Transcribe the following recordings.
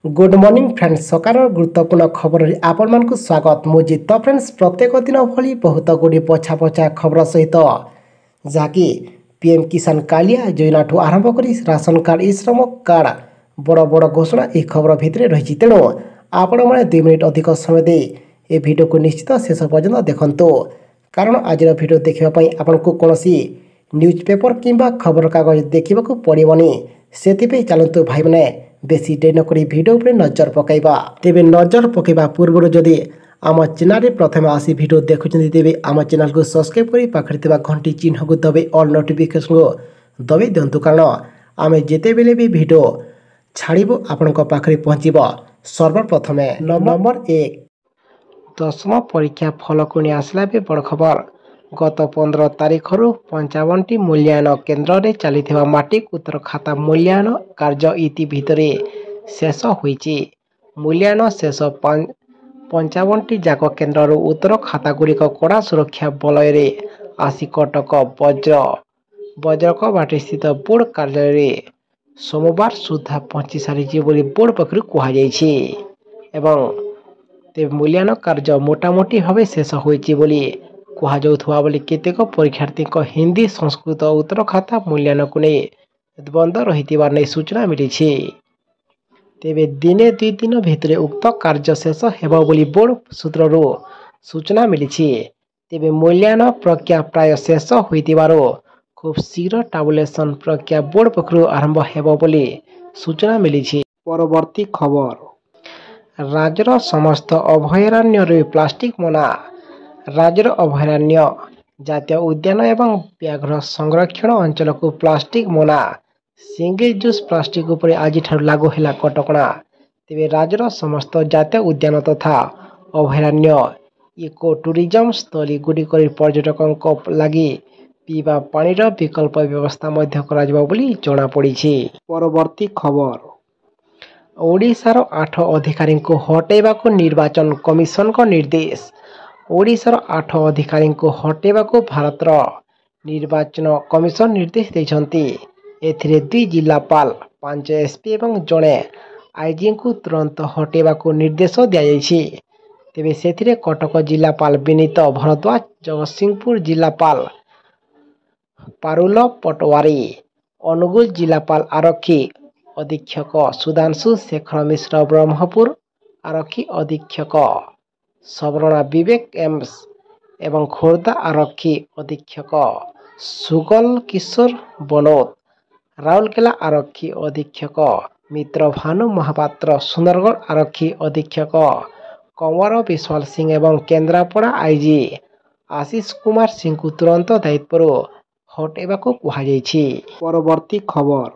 Good morning friends सकार गुरुत्वपूर्ण खबर आपण मानक स्वागत मुझे तो फ्रेंड्स प्रत्येक दिन भली बहुत गुड़ी पछा पछा खबर सहित जहाँकि पीएम किसान कालिया योजना ठू आरंभ कर राशन कार्ड ई श्रम कार्ड बड़ बड़ घोषणा यह खबर भितर रही तेणु आपण मैंने 2 मिनिट अधिक समय दे ए वीडियो को निश्चित शेष पर्यंत देखंतु कारण आज वीडियो देखापी आपन को कौन न्यूज पेपर किंबा खबर कागज देखा पड़ोनी से चलतु भाई मैंने बेसी डेरी नक भिडियो उपर नजर पकईबा तेबे नजर पकईबा पूर्व जदि आम चैनल प्रथम आसी भिडियो देखुं तेबे आम चैनल को सब्सक्राइब कर पाखे घंटी चिन्ह को दबे ऑल नोटिफिकेशन को दबे दिंतु कारण आम जिते बेले भी भिडियो छाड़बू आपण पाखे पहुँचब सर्वप्रथम नंबर 1 दशम परीक्षा फल को नहीं आसला भी बड़ खबर गत 15 तारिख 55टी मूल्यांकन केन्द्र में चली मैट्रिक उत्तर खाता मूल्यांकन कार्य इति भितरे शेष होईची। मूल्यांकन शेष 55टी जाक केन्द्र उत्तर खाता गुड़िक कड़ा सुरक्षा बलय आसी कटक बज्रक बाटी स्थित बोर्ड कार्यालय सोमवार सुधा पहुंची सारी बोर्ड पक्षर कहुई एवं मूल्यांकन कार्य मोटामोटी भाव शेष होईची बोली कहुवा बोली केतेक परीक्षार्थी हिंदी संस्कृत उत्तर खाता मूल्यांकन को नहीं बंद रही सूचना मिली तेबे दिने 2 दिन भितर उक्त कार्य शेष हेबा बोली बोर्ड सूत्ररू सूचना मिली तेबे मूल्यांकन प्रक्रिया प्राय शेष होइतिबारो खूब शीघ्र टाबुलेशन प्रक्रिया बोर्ड पक्षरु आरंभ हेबा बोली सूचना मिली। परवर्ती खबर राज्यर समस्त अभयारण्य प्लास्टिक मना राज्यर अभयारण्य जातीय उद्यान एवं व्याघ्र संरक्षण अंचल को प्लास्टिक मना सिंगल यूज प्लास्टिक उपर आज लागू है कटकणा तेरे राज्यर समस्त जातीय उद्यान तथा अभयारण्य इको टूरिज्म स्थली गुड़िक पर्यटकों लगी पीवा पानीर विकल्प व्यवस्था जना पड़ी। परवर्ती खबर ओडिशार 8 अधिकारी को हटेबा निर्वाचन कमिशन को निर्देश ओडिशार 8 अधिकारी को हटेबा भारतर निर्वाचन कमिशन निर्देश देते एथिरे 2 जिलापाल 5 एसपी एवं जड़े आईजी को तुरंत हटेबा निर्देश दिजाई तेबे सेथिरे कटक जिलापाल विनीत भरद्वाज जगतसिंहपुर जिलापाल पारुल पटवारी अनुगुल जिलापाल आरक्षी अधीक्षक सुधांशु शेखर मिश्र ब्रह्मपुर आरक्षी अधीक्षक सबरणा विवेक एम्स एवं खोर्धा आरक्षी अधीक्षक सुगल किशोर बनोद राउरकेला आरक्षी अधीक्षक मित्र भानु महापात्र सुंदरगढ़ आरक्षी अधीक्षक कंवर विश्वाल सिंह एवं केन्द्रापड़ा आईजी आशीष कुमार सिंह को तुरंत दायित्व हटेबा कहुई। परवर्ती खबर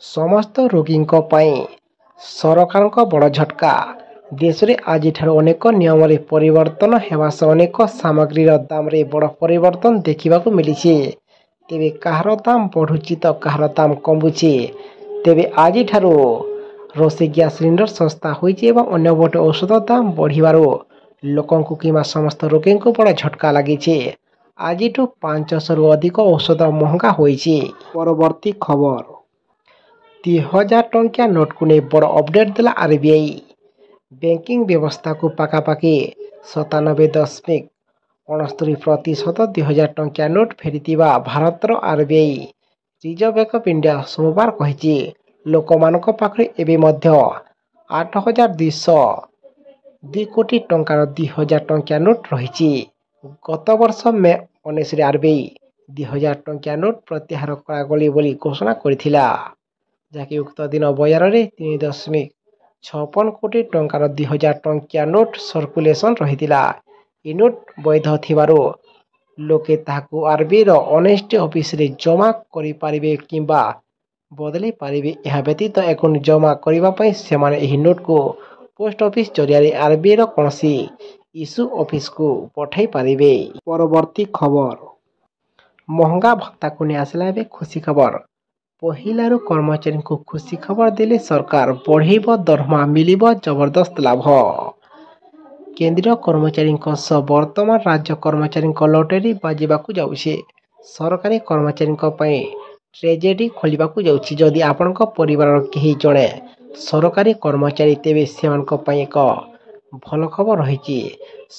समस्त रोगी सरकार बड़ झटका देश में आज अनेक नियम परिवर्तन होगा से अनेक सामग्री दाम रे बड़ परिवर्तन देखा मिली तेबे कहार दाम बढ़ुची तो कहार दाम कमुची तेबे आज रोषे गैस सिलिंडर सस्ता होइछि एवं अन्य गोटे औषध दाम बढ़िबारो लोकंकु किंबा समस्त रोगी को बड़ झटका लगी आज 500 रु अधिक औषध महंगा होइछि। परवर्ती खबर 3000 टंकिया नोट को नहीं बड़ अपडेट देला आरबीआई बैंकिंग व्यवस्था को पाखापाखि 97.69% 2000 टंकिया नोट फेरी भारतर RBI reserve bank of India सोमवार कही लोकमानक पाखरे एबे मध्य 8202 कोटी टंकार 2000 टंकिया नोट रही गत वर्ष मे 19 आरबीआई 2000 टंकिया नोट प्रत्याहार करागली बोली घोषणा करथिला जहाँकि उक्त दिन बजार में 3.56 कोटी टंकार 2000 टंकिया नोट सर्कुलेशन रही इ नोट वैध थिबारो लोके ताहाकु आरबीआई रो ऑनेस्ट ऑफिस रे जमा करि पारिबे किंबा बदली पारिबे यह व्यतीत अकाउंट जमा करिबा पई सेमाने एही नोट को पोस्ट ऑफिस जरिया आरबीआई रो कोनसी इशू ऑफिस को पठाई पारिबे। परवर्ती खबर महंगा भत्ता को नहीं आसला बे खुशी खबर पहिलारू कर्मचारी को खुशी खबर देले सरकार बढ़ेब दरमा मिलिब जबरदस्त लाभ केंद्रीय कर्मचारी वर्तमान राज्य कर्मचारी लॉटरी बाजिबाकू जाउछे सरकारी कर्मचारी ट्रेजेडी खोलिबाकू जाउछि जदि आपनक परिवार केही जणे ସରକାରୀ କର୍ମଚାରୀ ତେବେ ସେମାନଙ୍କ ପାଇଁ ଏକ ଭଲ ଖବର ରହିଛି।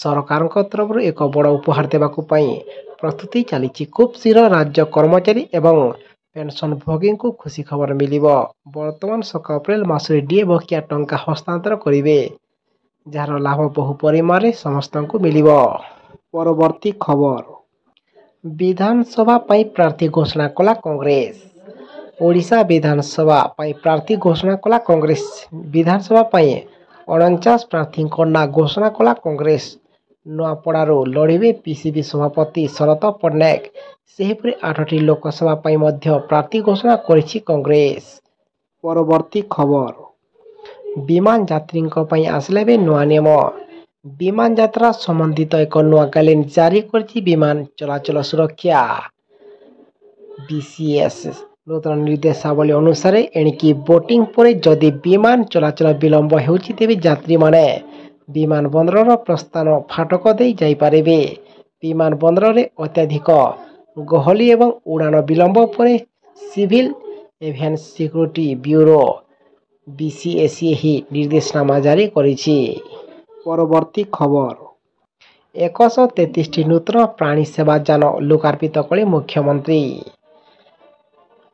ସରକାରଙ୍କ ତରଫରୁ ଏକ ବଡ଼ ଉପହାର ଦେବାକୁ ପାଇଁ ପ୍ରସ୍ତୁତି ଚାଲିଛି। ଖୁବ୍ ଶୀଘ୍ର ରାଜ୍ୟ କର୍ମଚାରୀ ଏବଂ ପେନ୍ସନଭୋଗୀଙ୍କୁ ଖୁସି ଖବର ମିଳିବ। ବର୍ତ୍ତମାନ ସରକାର ଏପ୍ରିଲ ମାସରେ ଡିଏ ବକେୟା ଟଙ୍କା ହସ୍ତାନ୍ତର କରିବେ, ଯାହାର ଲାଭ ବହୁ ପରିମାଣରେ ସମସ୍ତଙ୍କୁ ମିଳିବ। ପରବର୍ତ୍ତୀ ଖବର, ବିଧାନସଭା ପାଇଁ ପ୍ରାର୍ଥୀ ଘୋଷଣା କଲା କଂଗ୍ରେସ। ଓଡ଼ିଶା ବିଧାନସଭା ପାଇଁ ପ୍ରାର୍ଥୀ ଘୋଷଣା କଲା କଂଗ୍ରେସ। ବିଧାନସଭା ପାଇଁ 49 ପ୍ରାର୍ଥୀଙ୍କ ନାଁ ଘୋଷଣା କଲା କଂଗ୍ରେସ। ନୂଆପଡ଼ାରୁ ଲଢ଼ିବେ ପିସିସି ସଭାପତି ଶରତ ପଟ୍ଟନାୟକ। ସେହିପରି 8ଟି ଲୋକସଭା ପାଇଁ ମଧ୍ୟ ପ୍ରାର୍ଥୀ ଘୋଷଣା କରିଛି କଂଗ୍ରେସ। ପରବର୍ତ୍ତୀ ଖବର, ବିମାନ ଯାତ୍ରୀଙ୍କ ପାଇଁ ଆସିଲା ଏବେ ନୂଆ ନିୟମ। ବିମାନ ଯାତ୍ରା ସମ୍ବନ୍ଧିତ ଏକ ନୂଆ ଗାଇଡଲାଇନ୍ ଜାରି କରିଛି ବିମାନ ଚଳାଚଳ ସୁରକ୍ଷା ବିସିଏସ୍। ନୂତନ ନିର୍ଦ୍ଦେଶାବଳୀ ଅନୁସାରେ ଏଣିକି ବୋର୍ଡିଂ ପରେ ଯଦି ବିମାନ ଚଳାଚଳ ବିଳମ୍ବ ହେଉଛି ତେବେ ଯାତ୍ରୀମାନେ ବିମାନବନ୍ଦରର ପ୍ରସ୍ଥାନ ଫାଟକ ଦେଇ ଯାଇପାରିବେ। ବିମାନବନ୍ଦରରେ ଅତ୍ୟଧିକ ଗହଳି ଏବଂ ଉଡ଼ାଣ ବିଳମ୍ବ ପରେ ସିଭିଲ୍ ଏଭିଏସନ୍ ସିକ୍ୟୁରିଟି ବ୍ୟୁରୋ ବିସିଏସି ଏହି ନିର୍ଦ୍ଦେଶନାମା ଜାରି କରିଛି। ପରବର୍ତ୍ତୀ ଖବର, 133ଟି ନୂତନ ପ୍ରାଣୀ ସେବା ଯାନ ଲୋକାର୍ପିତ କଲେ ମୁଖ୍ୟମନ୍ତ୍ରୀ।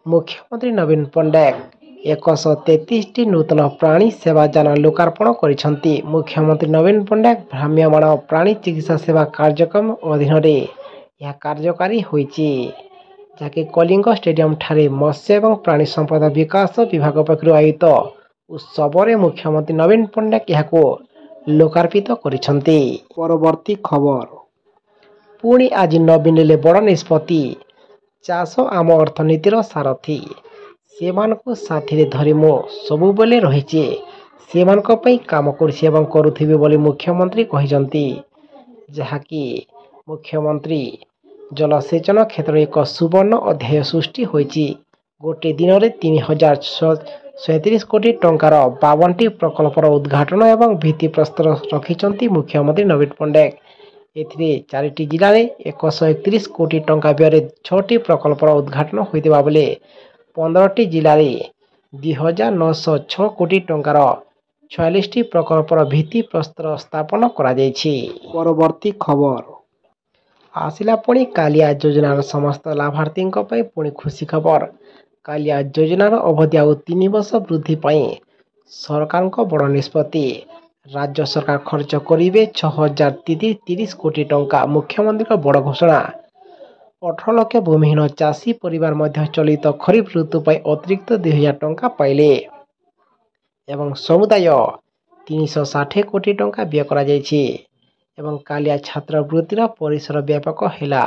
ମୁଖ୍ୟମନ୍ତ୍ରୀ ନବୀନ ପଟ୍ଟନାୟକ 133ଟି ନୂତନ ପ୍ରାଣୀ ସେବା ଯାନ ଲୋକାର୍ପଣ କରିଛନ୍ତି। ମୁଖ୍ୟମନ୍ତ୍ରୀ ନବୀନ ପଟ୍ଟନାୟକ ଭ୍ରାମ୍ୟମାଣ ପ୍ରାଣୀ ଚିକିତ୍ସା ସେବା କାର୍ଯ୍ୟକ୍ରମ ଅଧୀନରେ ଏହା କାର୍ଯ୍ୟକାରୀ ହୋଇଛି, ଯାହାକି କଳିଙ୍ଗ ଷ୍ଟାଡିୟମଠାରେ ମତ୍ସ୍ୟ ଏବଂ ପ୍ରାଣୀ ସମ୍ପଦ ବିକାଶ ବିଭାଗ ପକ୍ଷରୁ ଆୟୋଜିତ ଉତ୍ସବରେ ମୁଖ୍ୟମନ୍ତ୍ରୀ ନବୀନ ପଟ୍ଟନାୟକ ଏହାକୁ ଲୋକାର୍ପିତ କରିଛନ୍ତି। ପରବର୍ତ୍ତୀ ଖବର, ପୁଣି ଆଜି ନବୀନ ନେଲେ ବଡ଼ ନିଷ୍ପତ୍ତି। ଚାଷ ଆମ ଅର୍ଥନୀତିର ସାରଥୀ। ସେମାନଙ୍କୁ ସାଥିରେ ଧରି ମୁଁ ସବୁବେଳେ ରହିଛି। ସେମାନଙ୍କ ପାଇଁ କାମ କରୁଛି ଏବଂ କରୁଥିବି ବୋଲି ମୁଖ୍ୟମନ୍ତ୍ରୀ କହିଛନ୍ତି, ଯାହାକି ମୁଖ୍ୟମନ୍ତ୍ରୀ ଜଳସେଚନ କ୍ଷେତ୍ରରେ ଏକ ସୁବର୍ଣ୍ଣ ଅଧ୍ୟାୟ ସୃଷ୍ଟି ହୋଇଛି। ଗୋଟିଏ ଦିନରେ 3037 କୋଟି ଟଙ୍କାର 52ଟି ପ୍ରକଳ୍ପର ଉଦ୍ଘାଟନ ଏବଂ ଭିତ୍ତିପ୍ରସ୍ତର ରଖିଛନ୍ତି ମୁଖ୍ୟମନ୍ତ୍ରୀ ନବୀନ ପଟ୍ଟନାୟକ। ଏଥିରେ 4ଟି ଜିଲ୍ଲାରେ 131 କୋଟି ଟଙ୍କା ବ୍ୟୟରେ 6ଟି ପ୍ରକଳ୍ପର ଉଦ୍ଘାଟନ ହୋଇଥିବା ବେଳେ 15ଟି ଜିଲ୍ଲାରେ 2906 କୋଟି ଟଙ୍କାର 46ଟି ପ୍ରକଳ୍ପର ଭିତ୍ତିପ୍ରସ୍ତର ସ୍ଥାପନ କରାଯାଇଛି। ପରବର୍ତ୍ତୀ ଖବର, ଆସିଲା ପୁଣି କାଳିଆ ଯୋଜନାର ସମସ୍ତ ଲାଭାର୍ଥୀଙ୍କ ପାଇଁ ପୁଣି ଖୁସି ଖବର। କାଳିଆ ଯୋଜନାର ଅବଧି ଆଉ 3 ବର୍ଷ ବୃଦ୍ଧି ପାଇଁ ସରକାରଙ୍କ ବଡ଼ ନିଷ୍ପତ୍ତି। ରାଜ୍ୟ ସରକାର ଖର୍ଚ୍ଚ କରିବେ 6030 କୋଟି ଟଙ୍କା। ମୁଖ୍ୟମନ୍ତ୍ରୀଙ୍କ ବଡ଼ ଘୋଷଣା। 18 ଲକ୍ଷ ଭୂମିହୀନ ଚାଷୀ ପରିବାର ମଧ୍ୟ ଚଳିତ ଖରିଫ ଋତୁ ପାଇଁ ଅତିରିକ୍ତ 2000 ଟଙ୍କା ପାଇଲେ ଏବଂ ସମୁଦାୟ 360 କୋଟି ଟଙ୍କା ବ୍ୟୟ କରାଯାଇଛି ଏବଂ କାଳିଆ ଛାତ୍ରବୃତ୍ତିର ପରିସର ବ୍ୟାପକ ହେଲା।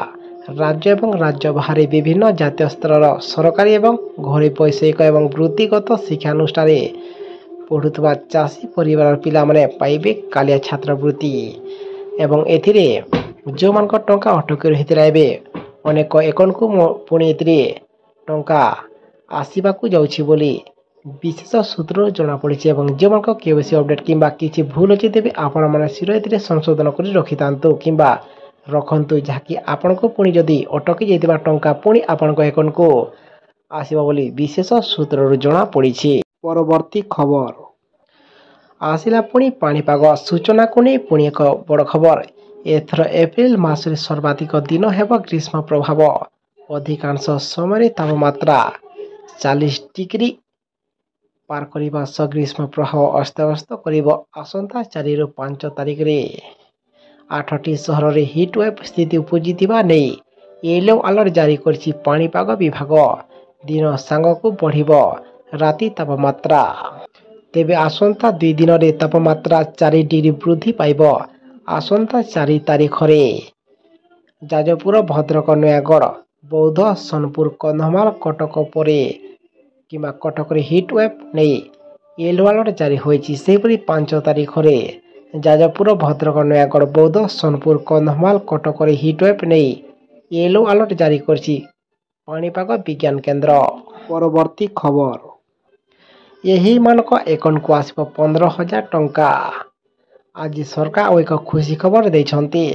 ରାଜ୍ୟ ଏବଂ ରାଜ୍ୟ ବାହାରେ ବିଭିନ୍ନ ଜାତୀୟ ସ୍ତରର ସରକାରୀ ଏବଂ ଘରୋଇ ବୈଷୟିକ ଏବଂ ବୃତ୍ତିଗତ ଶିକ୍ଷାନୁଷ୍ଠାନରେ ପଢ଼ୁଥିବା ଚାଷୀ ପରିବାରର ପିଲାମାନେ ପାଇବେ କାଳିଆ ଛାତ୍ରବୃତ୍ତି ଏବଂ ଏଥିରେ ଯେଉଁମାନଙ୍କ ଟଙ୍କା ଅଟକି ରହିଥିଲା ଏବେ ଅନେକ ଏକଙ୍କୁ ପୁଣି ଏଥିରେ ଟଙ୍କା ଆସିବାକୁ ଯାଉଛି ବୋଲି ବିଶେଷ ସୂତ୍ରରୁ ଜଣାପଡ଼ିଛି ଏବଂ ଯେଉଁମାନଙ୍କ କେୱାଇସି ଅପଡେଟ୍ କିମ୍ବା କିଛି ଭୁଲ ଅଛି ତେବେ ଆପଣମାନେ ଶୀଘ୍ର ଏଥିରେ ସଂଶୋଧନ କରି ରଖିଥାନ୍ତୁ କିମ୍ବା ରଖନ୍ତୁ, ଯାହାକି ଆପଣଙ୍କୁ ପୁଣି ଯଦି ଅଟକି ଯାଇଥିବା ଟଙ୍କା ପୁଣି ଆପଣଙ୍କ ଆକାଉଣ୍ଟକୁ ଆସିବ ବୋଲି ବିଶେଷ ସୂତ୍ରରୁ ଜଣାପଡ଼ିଛି। ପରବର୍ତ୍ତୀ ଖବର, ଆସିଲା ପୁଣି ପାଣିପାଗ ସୂଚନାକୁ ନେଇ ପୁଣି ଏକ ବଡ଼ ଖବର। ଏଥର ଏପ୍ରିଲ ମାସରେ ସର୍ବାଧିକ ଦିନ ହେବ ଗ୍ରୀଷ୍ମ ପ୍ରଭାବ। ଅଧିକାଂଶ ସମୟରେ ତାପମାତ୍ରା 40 ଡିଗ୍ରୀ ପାର କରିବା ସହ ଗ୍ରୀଷ୍ମ ପ୍ରଭାବ ଅସ୍ତବ୍ୟସ୍ତ କରିବ। ଆସନ୍ତା 4ରୁ 5 ତାରିଖରେ 8ଟି ସହରରେ ହିଟୱେଭ୍ ସ୍ଥିତି ଉପୁଜିଥିବା ନେଇ ୟେଲୋ ଆଲର୍ଟ ଜାରି କରିଛି ପାଣିପାଗ ବିଭାଗ। ଦିନ ସାଙ୍ଗକୁ ବଢ଼ିବ ରାତି ତାପମାତ୍ରା। ତେବେ ଆସନ୍ତା 2 ଦିନରେ ତାପମାତ୍ରା 4 ଡିଗ୍ରୀ ବୃଦ୍ଧି ପାଇବ। ଆସନ୍ତା 4 ତାରିଖରେ ଯାଜପୁର, ଭଦ୍ରକ, ନୟାଗଡ଼, ବୌଦ୍ଧ, ସୋନପୁର, କନ୍ଧମାଳ, କଟକ ପରେ କିମ୍ବା କଟକରେ ହିଟୱେଭ୍ ନେଇ ୟେଲୋ ଆଲର୍ଟ ଜାରି ହୋଇଛି। ସେହିପରି 5 ତାରିଖରେ ଯାଜପୁର, ଭଦ୍ରକ, ନୟାଗଡ଼, ବୌଦ୍ଧ, ସୋନପୁର, କନ୍ଧମାଳ, କଟକରେ ହିଟୱେଭ୍ ନେଇ ୟେଲୋ ଆଲର୍ଟ ଜାରି କରିଛି ପାଣିପାଗ ବିଜ୍ଞାନ କେନ୍ଦ୍ର। ପରବର୍ତ୍ତୀ ଖବର, ଏହିମାନଙ୍କ ଆକାଉଣ୍ଟକୁ ଆସିବ 15,000 ଟଙ୍କା। ଆଜି ସରକାର ଆଉ ଏକ ଖୁସି ଖବର ଦେଇଛନ୍ତି।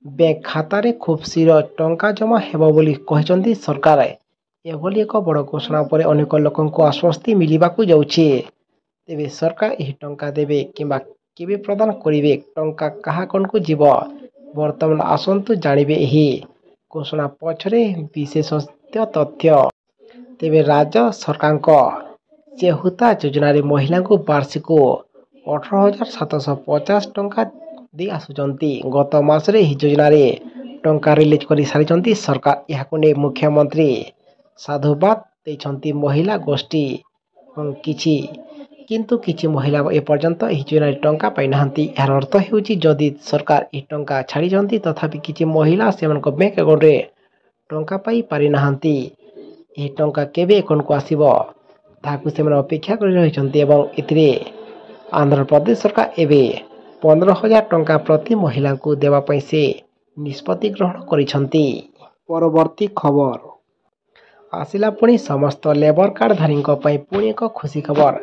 ବ୍ୟାଙ୍କ ଖାତାରେ ଖୁବ୍ ଶୀଘ୍ର ଟଙ୍କା ଜମା ହେବ ବୋଲି କହିଛନ୍ତି ସରକାର। ଏଭଳି ଏକ ବଡ଼ ଘୋଷଣା ପରେ ଅନେକ ଲୋକଙ୍କୁ ଆଶ୍ୱସ୍ତି ମିଳିବାକୁ ଯାଉଛି। ତେବେ ସରକାର ଏହି ଟଙ୍କା ଦେବେ କିମ୍ବା କେବେ ପ୍ରଦାନ କରିବେ, ଟଙ୍କା କାହା ଆକାଉଣ୍ଟକୁ ଯିବ, ବର୍ତ୍ତମାନ ଆସନ୍ତୁ ଜାଣିବେ ଏହି ଘୋଷଣା ପଛରେ ବିଶେଷତ୍ୱ ତଥ୍ୟ। ତେବେ ରାଜ୍ୟ ସରକାରଙ୍କ ଚେହୁତା ଯୋଜନାରେ ମହିଳାଙ୍କୁ ବାର୍ଷିକ 18,750 ଟଙ୍କା ଦେଇ ଆସୁଛନ୍ତି। ଗତ ମାସରେ ଏହି ଯୋଜନାରେ ଟଙ୍କା ରିଲିଜ୍ କରି ସାରିଛନ୍ତି ସରକାର। ଏହାକୁ ନେଇ ମୁଖ୍ୟମନ୍ତ୍ରୀ ସାଧୁବାଦ ଦେଇଛନ୍ତି ମହିଳା ଗୋଷ୍ଠୀ ଏବଂ କିନ୍ତୁ କିଛି ମହିଳା ଏପର୍ଯ୍ୟନ୍ତ ଏହି ଯୋଜନାରେ ଟଙ୍କା ପାଇନାହାନ୍ତି। ଏହାର ଅର୍ଥ ହେଉଛି ଯଦି ସରକାର ଏହି ଟଙ୍କା ଛାଡ଼ିଛନ୍ତି ତଥାପି କିଛି ମହିଳା ସେମାନଙ୍କ ବ୍ୟାଙ୍କ ଆକାଉଣ୍ଟରେ ଟଙ୍କା ପାଇ ପାରିନାହାନ୍ତି। ଏହି ଟଙ୍କା କେବେ ଆକାଉଣ୍ଟକୁ ଆସିବ ତାହାକୁ ସେମାନେ ଅପେକ୍ଷା କରି ରହିଛନ୍ତି ଏବଂ ଏଥିରେ ଆନ୍ଧ୍ରପ୍ରଦେଶ ସରକାର ଏବେ 15,000 ଟଙ୍କା ପ୍ରତି ମହିଳାଙ୍କୁ ଦେବା ପାଇଁ ସେ ନିଷ୍ପତ୍ତି ଗ୍ରହଣ କରିଛନ୍ତି। ପରବର୍ତ୍ତୀ ଖବର ଆସିଲା ପୁଣି ସମସ୍ତ ଲେବର କାର୍ଡଧାରୀଙ୍କ ପାଇଁ ପୁଣି ଏକ ଖୁସି ଖବର।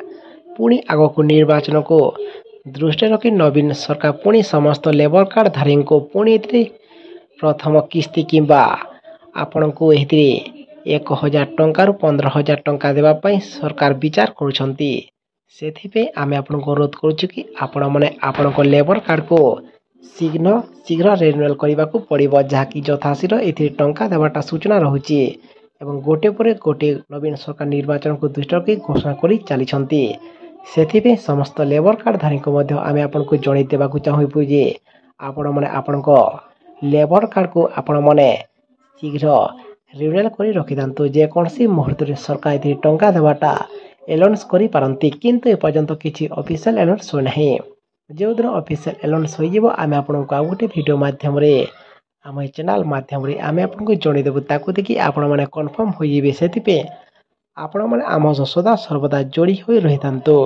ପୁଣି ଆଗକୁ ନିର୍ବାଚନକୁ ଦୃଷ୍ଟିରେ ରଖି ନବୀନ ସରକାର ପୁଣି ସମସ୍ତ ଲେବର କାର୍ଡଧାରୀଙ୍କୁ ପୁଣି ଏଥିରେ ପ୍ରଥମ କିସ୍ତି କିମ୍ବା ଆପଣଙ୍କୁ ଏଥିରେ 1,000 ଟଙ୍କାରୁ 15,000 ଟଙ୍କା ଦେବା ପାଇଁ ସରକାର ବିଚାର କରୁଛନ୍ତି। ସେଥିପାଇଁ ଆମେ ଆପଣଙ୍କୁ ଅନୁରୋଧ କରୁଛୁ କି ଆପଣମାନେ ଆପଣଙ୍କ ଲେବର କାର୍ଡକୁ ଶୀଘ୍ର ରିନ୍ୟୁଆଲ କରିବାକୁ ପଡ଼ିବ, ଯାହାକି ଯଥାଶୀଘ୍ର ଏଥିରେ ଟଙ୍କା ଦେବାଟା ସୂଚନା ରହୁଛି ଏବଂ ଗୋଟିଏ ପରେ ଗୋଟିଏ ନବୀନ ସରକାର ନିର୍ବାଚନକୁ ଦୃଷ୍ଟିରେ ରଖି ଘୋଷଣା କରି ଚାଲିଛନ୍ତି। ସେଥିପାଇଁ ସମସ୍ତ ଲେବର କାର୍ଡଧାରୀଙ୍କୁ ମଧ୍ୟ ଆମେ ଆପଣଙ୍କୁ ଜଣାଇ ଦେବାକୁ ଚାହିଁବୁ ଯେ ଆପଣମାନେ ଆପଣଙ୍କ ଲେବର କାର୍ଡକୁ ଆପଣମାନେ ଶୀଘ୍ର ରିନ୍ୟୁଆଲ କରି ରଖିଥାନ୍ତୁ। ଯେକୌଣସି ମୁହୂର୍ତ୍ତରେ ସରକାର ଏଥିରେ ଟଙ୍କା ଦେବାଟା ଆନାଉନ୍ସ କରିପାରନ୍ତି, କିନ୍ତୁ ଏପର୍ଯ୍ୟନ୍ତ କିଛି ଅଫିସିଆଲ ଆନାଉନ୍ସ ହୋଇନାହିଁ। ଯେଉଁଦିନ ଅଫିସିଆଲ ଆନାଉନ୍ସ ହୋଇଯିବ ଆମେ ଆପଣଙ୍କୁ ଆଉ ଗୋଟେ ଭିଡ଼ିଓ ମାଧ୍ୟମରେ ଆମ ଏ ଚ୍ୟାନେଲ ମାଧ୍ୟମରେ ଆମେ ଆପଣଙ୍କୁ ଜଣାଇଦେବୁ। ତାକୁ ଦେଖି ଆପଣମାନେ କନଫର୍ମ ହୋଇଯିବେ। ସେଥିପାଇଁ ଆପଣମାନେ ଆମ ସହ ସଦା ସର୍ବଦା ଯୋଡ଼ି ହୋଇ ରହିଥାନ୍ତୁ।